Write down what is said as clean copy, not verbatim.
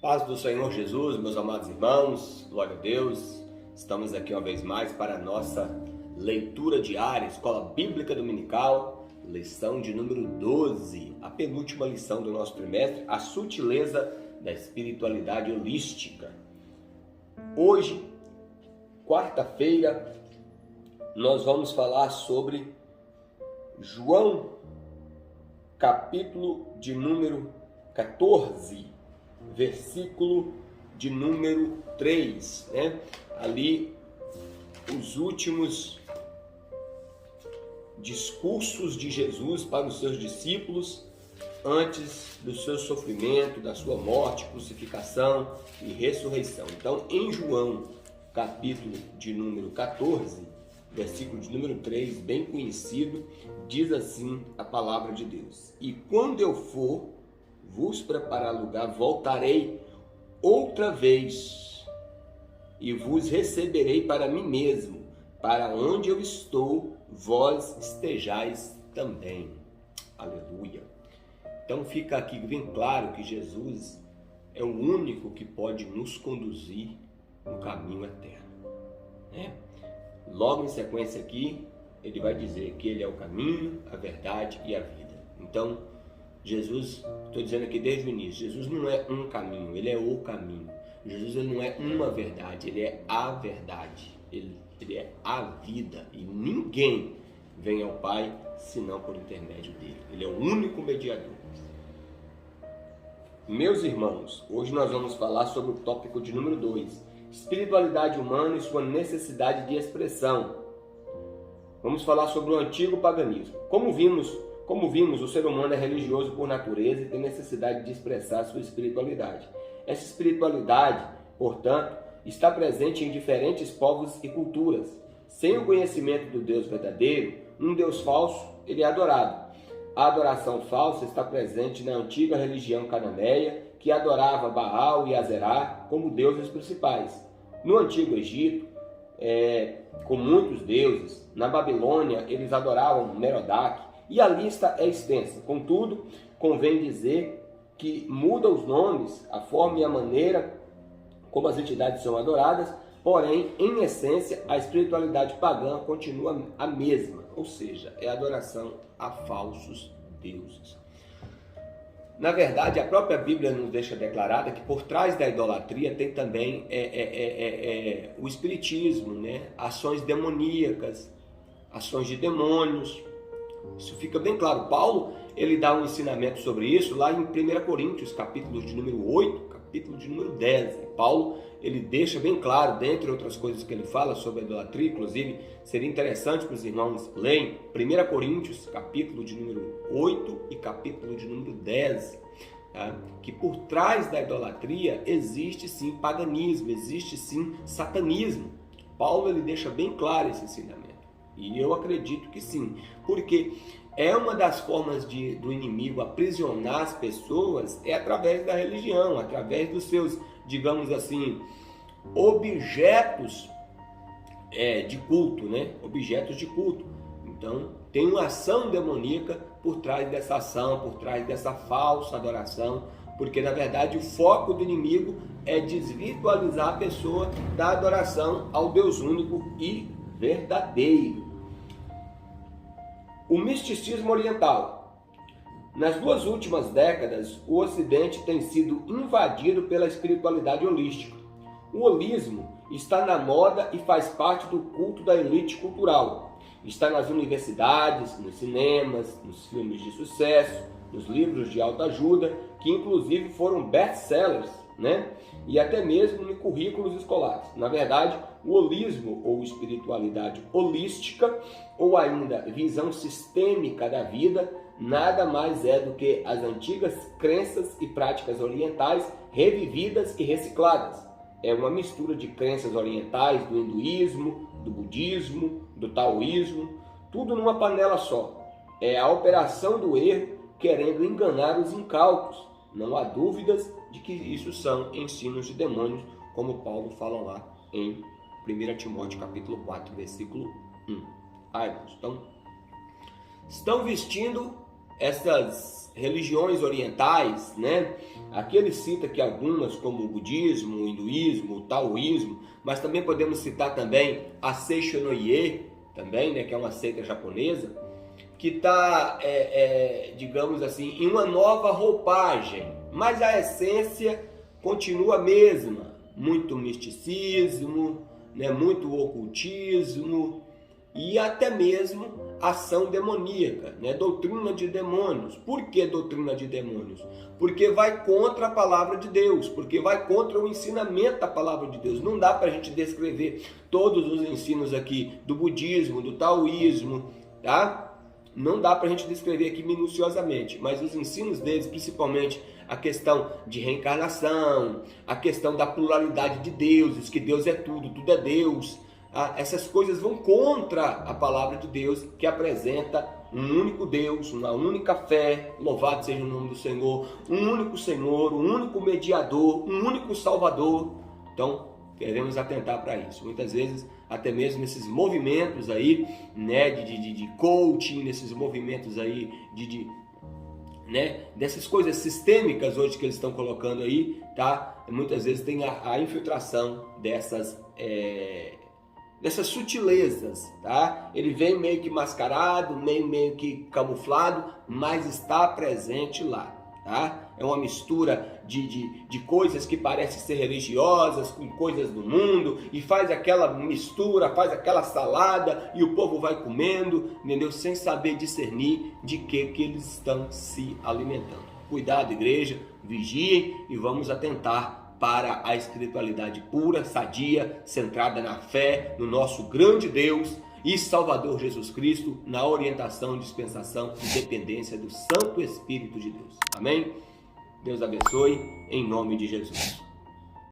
Paz do Senhor Jesus, meus amados irmãos, glória a Deus. Estamos aqui uma vez mais para a nossa leitura diária, Escola Bíblica Dominical, lição de número 12, a penúltima lição do nosso trimestre, a sutileza da espiritualidade holística. Hoje, quarta-feira, nós vamos falar sobre João, capítulo de número 14, versículo de número 3, né? Ali, os últimos discursos de Jesus para os seus discípulos antes do seu sofrimento, da sua morte, crucificação e ressurreição. Então, em João, capítulo de número 14, versículo de número 3, bem conhecido, diz assim a palavra de Deus: E quando eu for vos preparar lugar, voltarei outra vez e vos receberei para mim mesmo, para onde eu estou, vós estejais também. Aleluia. Então fica aqui bem claro que Jesus é o único que pode nos conduzir no caminho eterno, né? Logo em sequência aqui, ele vai dizer que ele é o caminho, a verdade e a vida. Então, Jesus, estou dizendo aqui desde o início, Jesus não é um caminho, ele é o caminho. Jesus ele não é uma verdade, ele é a verdade. Ele é a vida. E ninguém vem ao Pai senão por intermédio dele. Ele é o único mediador. Meus irmãos, hoje nós vamos falar sobre o tópico de número 2. Espiritualidade humana e sua necessidade de expressão. Vamos falar sobre o antigo paganismo. Como vimos, o ser humano é religioso por natureza e tem necessidade de expressar sua espiritualidade. Essa espiritualidade, portanto, está presente em diferentes povos e culturas. Sem o conhecimento do Deus verdadeiro, um Deus falso, ele é adorado. A adoração falsa está presente na antiga religião cananeia, que adorava Baal e Azerá como deuses principais. No Antigo Egito, com muitos deuses. Na Babilônia, eles adoravam Merodach. E a lista é extensa. Contudo, convém dizer que muda os nomes, a forma e a maneira como as entidades são adoradas, porém, em essência, a espiritualidade pagã continua a mesma, ou seja, é a adoração a falsos deuses. Na verdade, a própria Bíblia nos deixa declarada que por trás da idolatria tem também o espiritismo, né? Ações demoníacas, ações de demônios. Isso fica bem claro. Paulo, ele dá um ensinamento sobre isso lá em 1 Coríntios, capítulo de número 8, capítulo de número 10. Paulo, ele deixa bem claro, dentre outras coisas que ele fala sobre a idolatria, inclusive seria interessante para os irmãos lerem 1 Coríntios, capítulo de número 8 e capítulo de número 10, tá? Que por trás da idolatria existe sim paganismo, existe sim satanismo. Paulo, ele deixa bem claro esse ensinamento. E eu acredito que sim, porque é uma das formas do inimigo aprisionar as pessoas é através da religião, através dos seus, digamos assim, objetos de culto, né? Objetos de culto. Então, tem uma ação demoníaca por trás dessa ação, por trás dessa falsa adoração, porque na verdade o foco do inimigo é desvirtualizar a pessoa da adoração ao Deus único e verdadeiro. O misticismo oriental. Nas 2 últimas décadas, o Ocidente tem sido invadido pela espiritualidade holística. O holismo está na moda e faz parte do culto da elite cultural. Está nas universidades, nos cinemas, nos filmes de sucesso, nos livros de autoajuda, que inclusive foram best-sellers, né? E até mesmo em currículos escolares. Na verdade, o holismo ou espiritualidade holística, ou ainda visão sistêmica da vida, nada mais é do que as antigas crenças e práticas orientais revividas e recicladas. É uma mistura de crenças orientais, do hinduísmo, do budismo, do taoísmo, tudo numa panela só. É a operação do erro querendo enganar os incautos. Não há dúvidas de que isso são ensinos de demônios, como Paulo fala lá em 1 Timóteo capítulo 4, versículo 1. Então, estão vestindo essas religiões orientais, né? Aqui ele cita que algumas, como o budismo, o hinduísmo, o taoísmo, mas também podemos citar também a Seishono-ye, também, né? Que é uma seita japonesa, que está, digamos assim, em uma nova roupagem, mas a essência continua a mesma. Muito misticismo, né? Muito ocultismo e até mesmo ação demoníaca, né? Doutrina de demônios. Por que doutrina de demônios? Porque vai contra a palavra de Deus, porque vai contra o ensinamento da palavra de Deus. Não dá para a gente descrever todos os ensinos aqui do budismo, do taoísmo, tá? Não dá para a gente descrever aqui minuciosamente, mas os ensinos deles, principalmente a questão de reencarnação, a questão da pluralidade de deuses, que Deus é tudo, tudo é Deus, essas coisas vão contra a palavra de Deus, que apresenta um único Deus, uma única fé, louvado seja o nome do Senhor, um único mediador, um único Salvador. Então, queremos atentar para isso. Muitas vezes, até mesmo nesses movimentos aí, né, de coaching, nesses movimentos aí né, dessas coisas sistêmicas hoje que eles estão colocando aí, tá? Muitas vezes tem a infiltração dessas sutilezas, tá? Ele vem meio que mascarado, meio que camuflado, mas está presente lá, tá? É uma mistura de coisas que parecem ser religiosas com coisas do mundo, e faz aquela mistura, faz aquela salada, e o povo vai comendo, entendeu? Sem saber discernir de que eles estão se alimentando. Cuidado, igreja, vigiem e vamos atentar para a espiritualidade pura, sadia, centrada na fé, no nosso grande Deus e Salvador Jesus Cristo, na orientação, dispensação e dependência do Santo Espírito de Deus. Amém? Deus abençoe, em nome de Jesus.